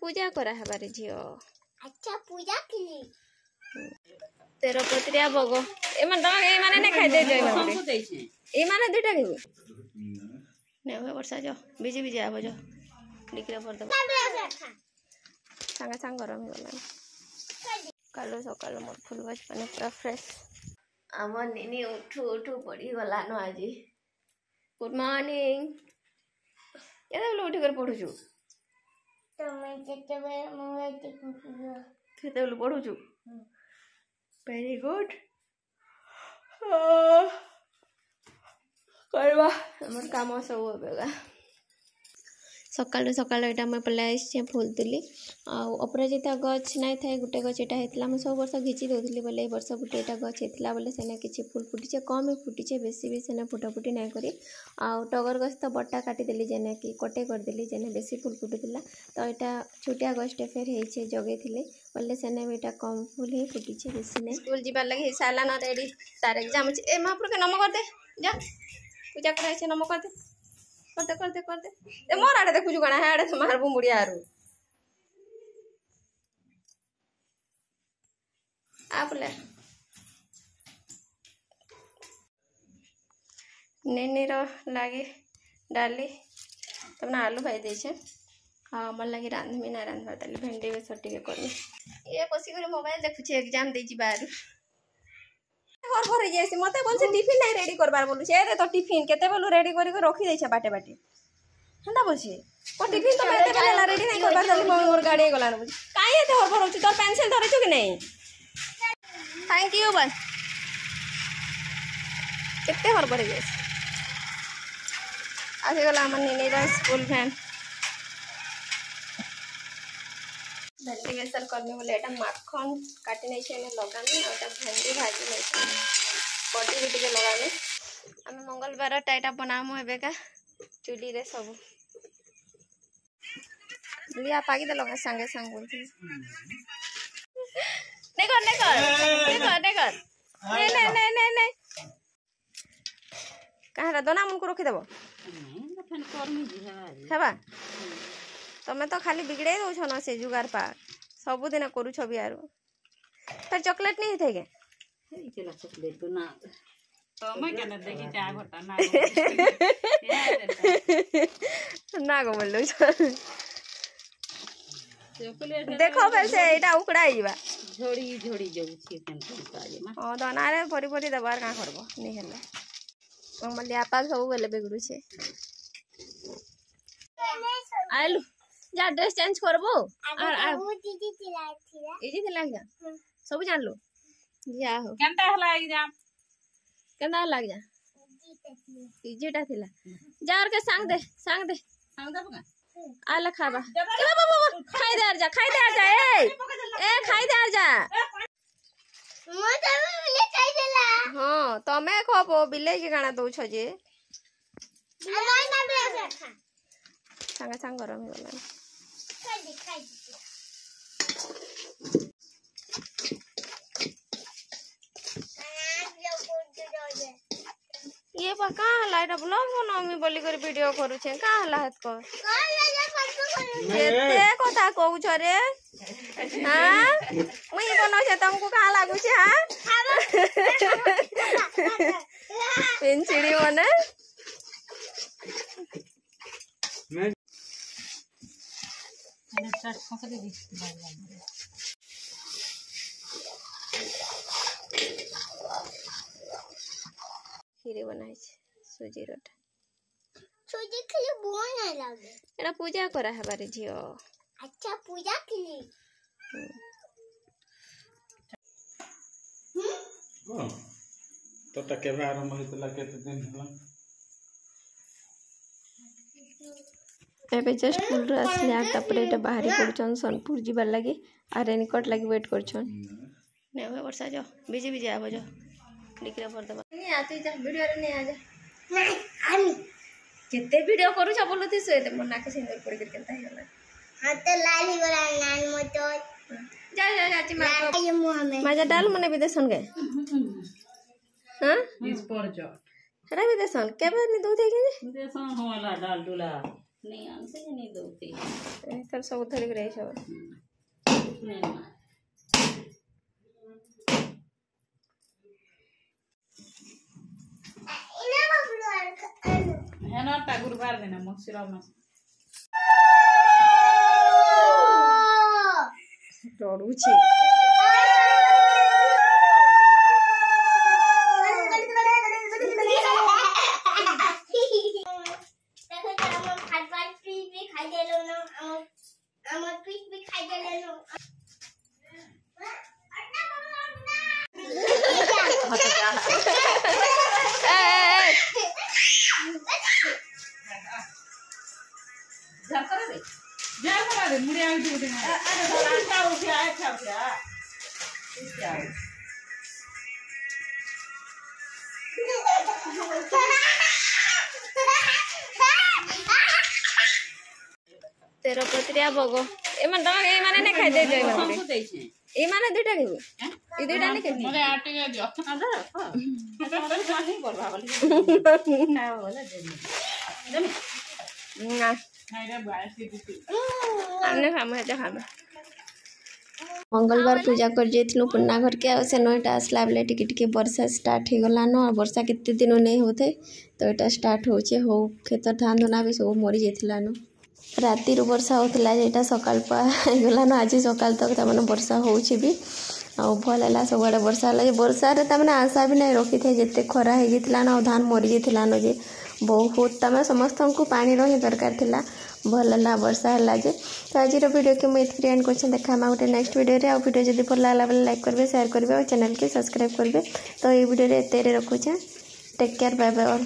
पूजा करा हबारे झियो। अच्छा पूजा की तेरो पत्रिया बगो ए मन दमा ए माने ने खाइ दे जय माने ए माने दुटा के ने होय वर्षा जो बिजी बिजी आबो जो लिखरे भर दबो संग संग गरम होला कालो सकाल मोर फुल गछ पानी पूरा फ्रेश आम निनी उठू उठू पड़ी गला न आज गुड मॉर्निंग केते बोल उठी कर पढु छु तमे केते बे मोबाइल देखु केते बोल पढु छु वेरी गुड करवा हमर काम सब होबेगा सकाल सकाल एटा मैं पले आइछे फूल तुली आ अपराजिता गछ नहीं थाए गुटे गछ एटा हेतला मैं सब वर्ष घिची दोथली बोले वर्ष गुटे एटा गछ हेतला बोले सेने किछि फूल फुटिछे कम ही फुटिछे बेसी भी सेने फुटा फुटी नहीं करी आ टगर गछ तो बट्टा काटी देली जेने कि कटे कर देली जेने बेसी फूल फुटिला तो एटा छोटिया गछटे फेर हेइछे जगेथिले बोले सेने एटा कम फूल ही फुटिछे बेसी नहीं स्कूल जीवा लगे साला ना रेडी तार एग्जाम ए महापुर के नम कर दे जा पूजा कराई छे नम कर दे करते ए मोर आड़े देखु छु गणा है आड़े मारबु मुड़िया आरु आपले नेनी रो लागे डाली तमना आलू भाई दे छे आ मन लागे रांधमी ना रांधबा ताली भेंडी में छोटी के करनी ये बसी करे मोबाइल देखु छी एग्जाम दे जी बारू घर घर जैसे मते बोल से टिफिन नहीं रेडी करबार बोलु छे ए तो टिफिन केते बोलु रेडी करी के रखी दै छे बाटे बाटे हंदा बोल छे को टिफिन तो एते बेला रेडी नहीं करबार ताली मोर गाड़ी गला न काई एते हर भर होची तो पेंसिल धरे छु कि नहीं थैंक यू बस केते हर भर जैसे आसे गला मन नेनी रा स्कूल वैन भेंडी बेसन करनी बोले एटा माखन काटी नहीं छे ने लगानी और एटा भेंडी भाजी नहीं छे कोटी बिटी के लगानी हम मंगलवार टाइटा बनामो हेबे का चुली रे सब लिया पागी दे लगा संगे संग बोलती नहीं कर नहीं कहाँ रा दोना मन को रखी देबो हेबा तमें तो खाली बिगड़े दो न से जुगार पा सबुदिन करू छबि आरो फिर चॉकलेट नहीं थे के चॉकलेट तो ना तो मैं केना देखि चाय घटा ना गो बोललो देखो फिर से एटा उकड़ा आइबा झोड़ी झोड़ी जाऊ छी तन काजे मा ओ दोना रे भरी भरी दबार का करबो नहीं हेले हमर आपा सब गेले बिगड़ू छे आलू जा ड्रेस चेंज करबो और दीदी थिला इजी थिला जा सब जान लो जा हो केनता हला एग्जाम केना लाग जा इजीटा थिला जा और के सांग दे बगा आला खाबा चलो बाबा खाई दे जा ए खाई दे जा मो तमे मिले खाई देला हां तमे खबो बिले के गाना दउ छ जे अलाई ना बे खा संग गरम होला खाई ये बा कहाँ लाइट ब्लॉग बनामी बोली कर वीडियो करू छे कहाँ लाहत को केते कथा कहू छ रे हां मुई बनाउ छे तुमको कहाँ लागू छे हां पेंसिड़ी मने खीरे बनाई छे सूजी रोटा सूजी खाली बोल ना लागे एटा पूजा करा हबारे झियो अच्छा पूजा की तो केबे आरंभ होइतला केते दिन हला एबे जस्ट फुल रे असले आ तपरे एटा बाहरी पड़छन सोनपुर जीवार लागी आ रेनकोट लागी वेट करछन ने होय वर्षा जो बिजी बिजी आबो जो लिखरे भर दबा नहीं आती जा वीडियो रे नहीं आ जा आमी केते वीडियो करू छ बोलती से ते मना के सिंदूर पड़ के केनता हेला हां तो लाली वाला नान मोटो जा ची ये मुंह में मजा डाल मने विदेशन गए हां इस पर जो रे विदेशन केबे नि दूध है के देसन होला डाल डुला नहीं आनते कि नहीं दोते तर सब धरिक रही सब नहीं ना है ना ता गुरुवार दिन मसिरा में रडुची जा करा दे मुड़े आ दे अरे अच्छा हो गया क्या तेरा पत्रिया बगो ए मन तमा ए माने ने खाइ दे जाय माने हमको दे छे ए माने दुटा खेबो ए दुटा ने खेबो मोरे आटे के दियो ना दे मोरे जानी करबा बोले ना बोले दे ना नहीं रे बासी दी हमने खाम है खाबे मंगलवार पूजा कर जेथनु पुन्ना घर के से नोटा आसला बेले टिके टिके वर्षा स्टार्ट हो गला न वर्षा केते दिन नहीं होते तो एटा स्टार्ट होचे हो खेतर धान धना भी सब मरी जेथिला न राति रो वर्षा होतला जेटा सकाळ पा गला न आज सकाळ तक त माने वर्षा होउची भी आ भल हला सब बड़े वर्षा हला जे वर्षा रे त माने आशा भी नहीं रखी थे जेते खरा हे जेथिला न धान मरी जेथिला न जे बहुत तमे समस्त को पानी रही दरकार थिला भल हला वर्षा हला जे तो आज वीडियो के मुझे एथि एंड क्वेश्चन देखा गोटे नेक्स्ट वीडियो रे आ वीडियो जदी भल लागला बेले लाइक करबे शेयर करबे और चैनल के सब्सक्राइब करबे तो ये वीडियो रे एते रे रखुछे take care bye bye all.